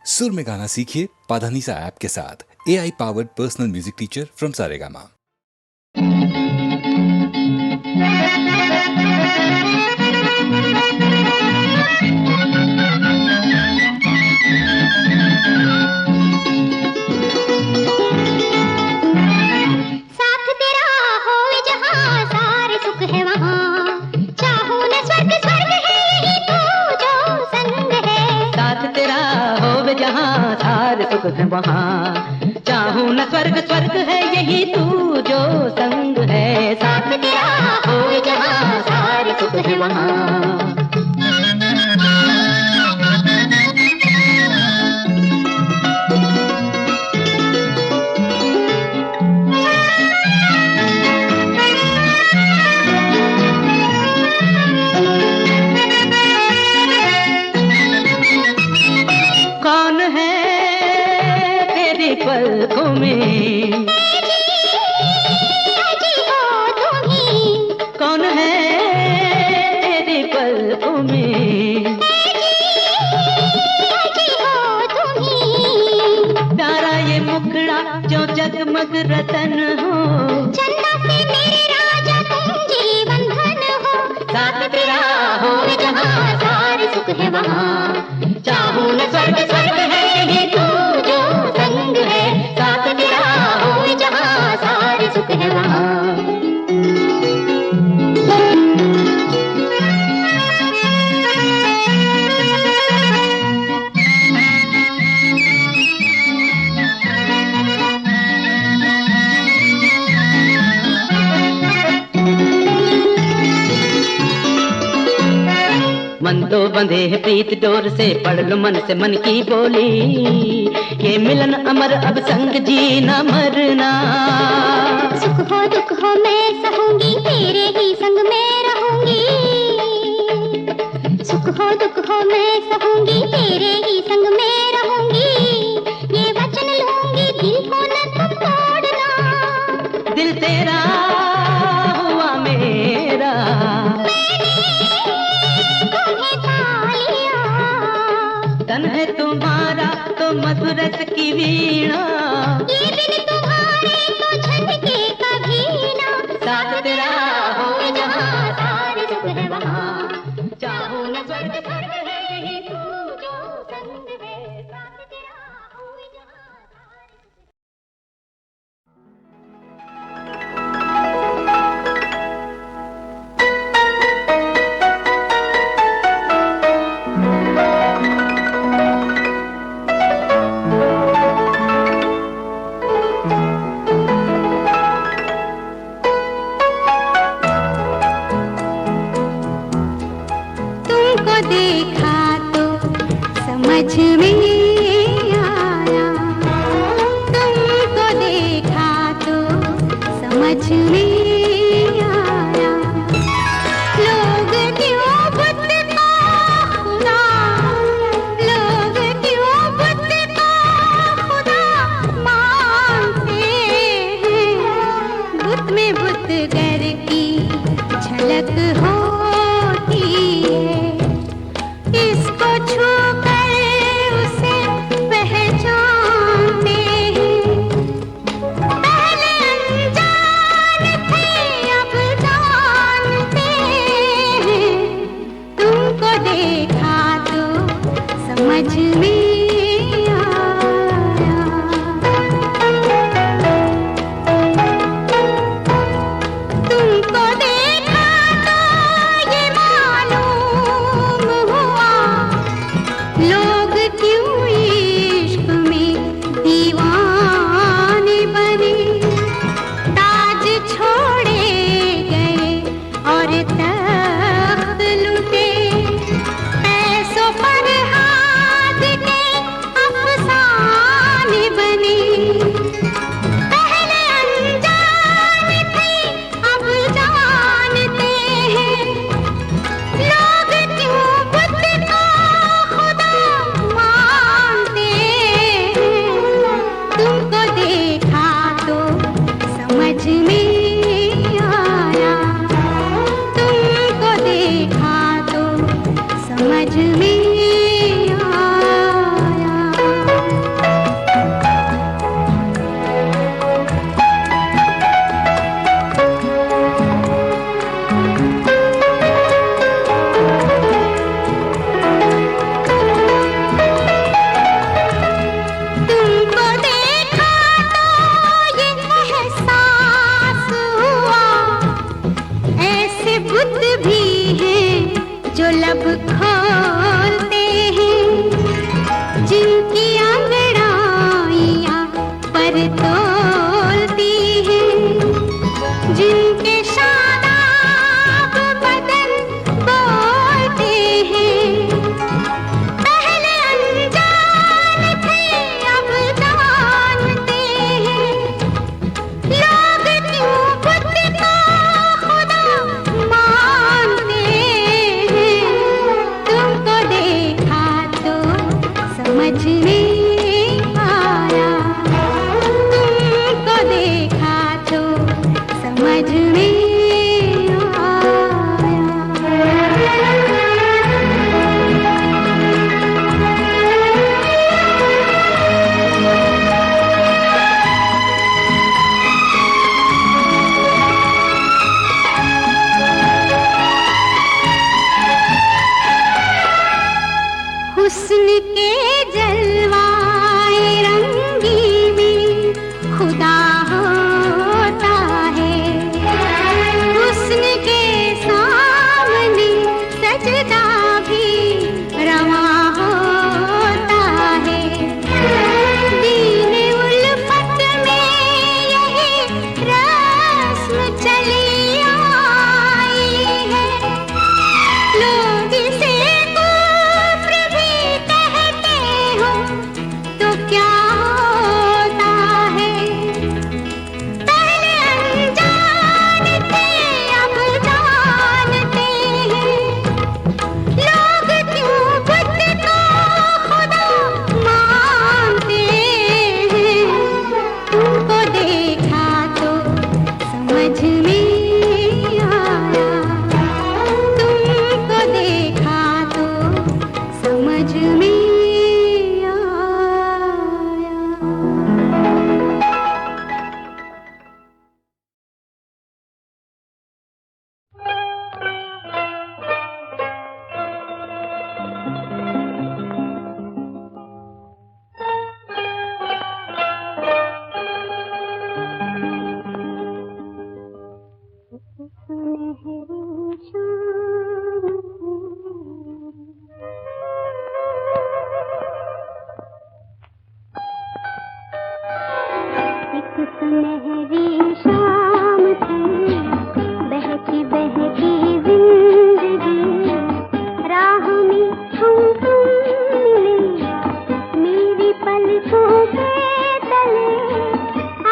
सुर में गाना सीखिए पाधानीसा ऐप के साथ। AI powered personal music teacher from Saregama. साथ तेरा होवे जहाँ सारे सुख है वहाँ, चाहूं न स्वर्ग स्वर्ग है यही तू जो संग है। साथ तेरा होवे जहाँ सारे सुख है वहाँ, चाहूं न स्वर्ग स्वर्ग है यही तू जो संग है। साथ तेरा होवे जहाँ सारे सुख है वहाँ। कौन है तेरी पलकों में, कौन है तेरी पलकों में, प्यारा ये मुखड़ा जो जगमग रतन हो, चंदा से मेरे राजा तुम जीवन धन हो। साथ तेरा होवे जहाँ सारे सुख है वहाँ, चाहूं न स्वर्ग स्वर्ग है यही तू जो संग है। साथ तेरा होवे जहाँ सारे सुख है वहाँ। मन तो बंधे है प्रीत डोर से, पढ़ लो मन से मन की बोली, ये मिलन अमर अब संग जीना मरना। सुख हो दुख हो मैं सहूंगी तेरे ही संग में रहूंगी, सुख हो दुख हो मैं सहूंगी तेरे ही संग में रहूंगी। ये वचन लूंगी दिल को न तुम तोड़ना, दिल तेरा हुआ मेरा, तुम्हें पा लिया। तन है तुम्हारा तो मधुरस की वीणा, ये बिन तुम्हारे तो झनके कभी ना। साथ तेरा होवे जहाँ सारे सुख है वहाँ, चाहूं न स्वर्ग स्वर्ग है यही तू जो संग है। साथ तेरा होवे जहाँ सारे सुख तुमको देखा तो समझ में आया, तुमको देखा तो समझ में आया। लोग क्यों बुत का खुदा, लोग क्यों बुत का खुदा मानते हैं। बुत में बुतगर की झलक होती है, इसको छू कर उसे पहचानते हैं। पहले अनजान थे में आया, तुमको देखा तो समझ में हुस्न के जलवाए रंगी में खुदा होता है, हुस्न के सामने सजदा भी रवा होता है। दीन उल्फत में यही रस्म चली आई है, लोग इसे तो क्या होता है, पहले अनजान थे अब जानते हैं, लोग क्यों खुद को खुदा मानते हैं। तुमको देखा तो समझ में आया, तुमको देखा तो समझ में सुनहरी शाम थी, बहती बहती जिंदगी, राह में हम तुम मिले, मेरी पलकों के तले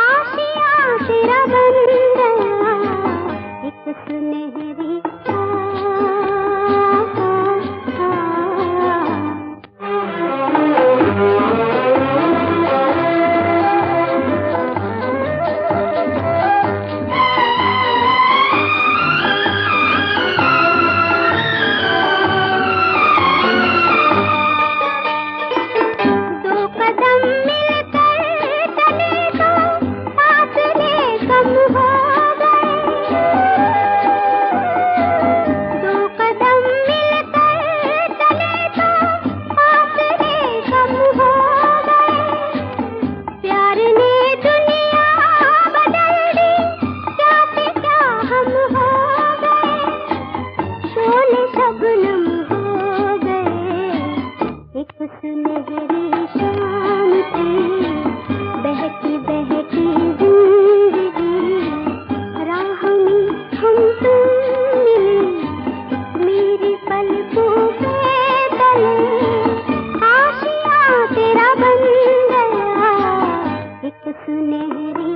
आशियाँ तेरा बन गया, एक सुनहरी सुनहरी शाम थी, बहती बहती जिंदगी, राह में हम तुम मिले, मेरी पलकों के तले आशियाँ तेरा बन गया, एक सुनहरी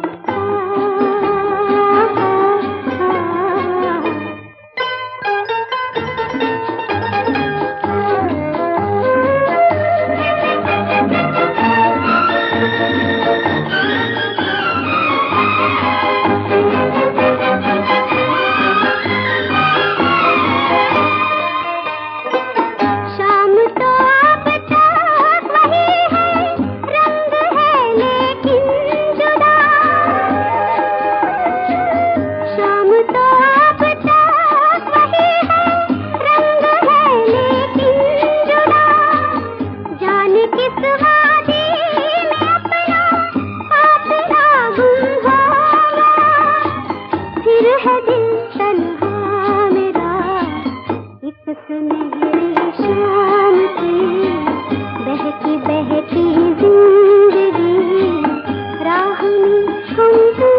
सुनहरी शाम थी, बहती बहती जिंदगी, राह में हम तुम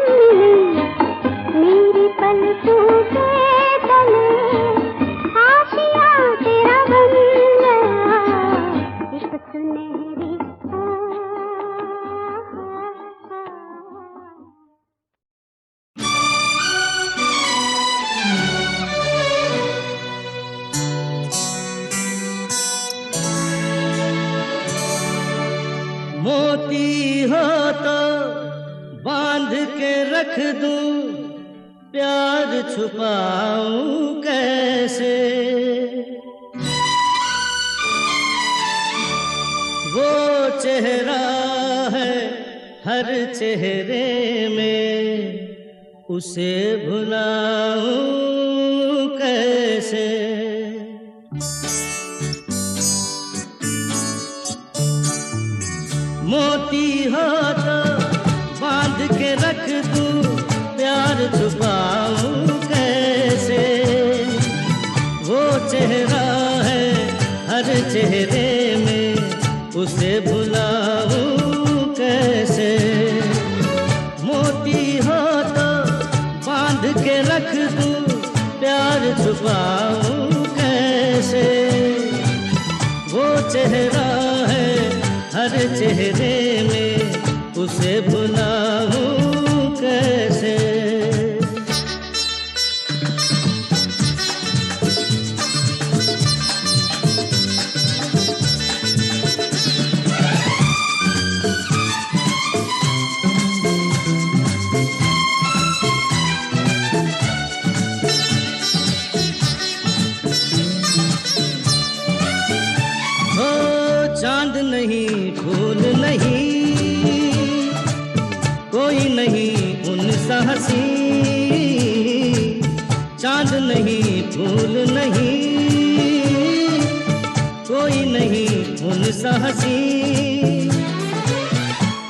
मिले, मेरी पलकों के तले आशियाँ तेरा बन गया, एक सुनहरी मोती हो तो बांध के रख दूं, प्यार छुपाऊं कैसे। वो चेहरा है हर चेहरे में, उसे भुलाऊं कैसे। मोती हो तो बांध के रख दूं, प्यार छुपाऊं कैसे। वो चेहरा है हर चेहरे में, उसे भुलाऊं कैसे। मोती हो तो बांध के रख दूं, प्यार छुपाऊं कैसे। वो चेहरा है हर चेहरे में, उसे भुलाऊं कैसे। चांद नहीं फूल नहीं, कोई नहीं उनसा हंसी। चांद नहीं फूल नहीं, कोई नहीं उनसा हंसी।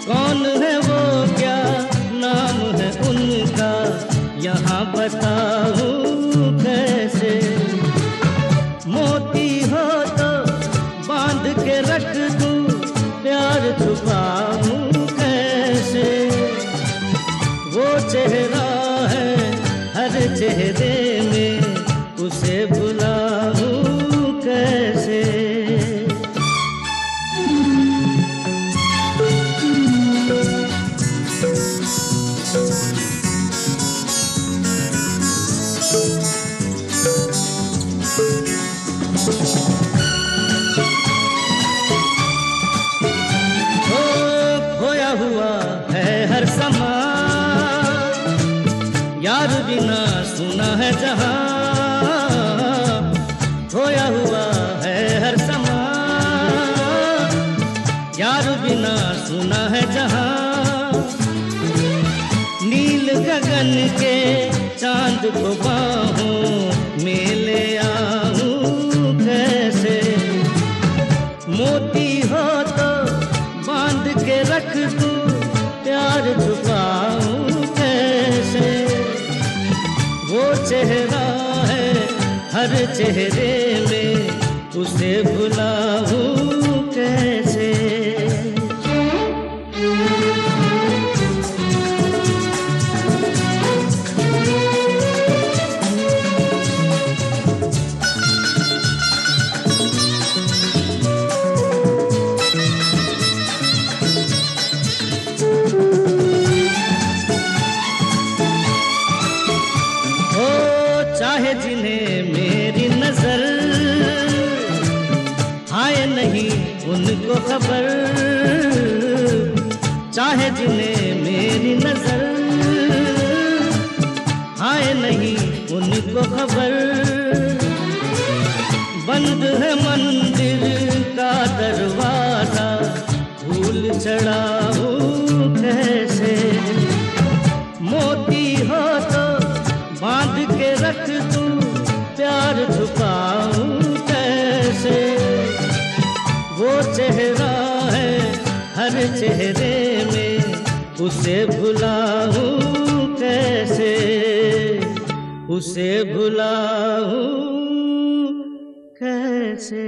कौन है वो, क्या नाम है उनका, यहाँ बताऊं कैसे। मोती हो तो बांध के रख दूं, प्यार छुपाऊं कैसे। वो चेहरा है हर चेहरे में, उसे भुलाऊं कैसे। हुआ है हर समा, यार बिना सुना है जहां। खोया हुआ है हर समा, यार बिना सुना है जहां। नील गगन के चांद को बाहों में ले आऊं कैसे। मोती हो तो बांध के रख दूं, प्यार छुपाऊं कैसे। वो चेहरा है हर चेहरे में, उसे भुलाऊं कैसे। चाहे जिन्हें मेरी नजर आए नहीं उनको खबर। चाहे जिन्हें मेरी नजर आए नहीं उनको खबर। बंद है मंदिर का दरवाजा, फूल चढ़ाऊं कैसे। मोती हो तो बांध के रख दूं, प्यार छुपाऊं कैसे। वो चेहरा है हर चेहरे में, उसे भुलाऊं कैसे। उसे भुलाऊं कैसे।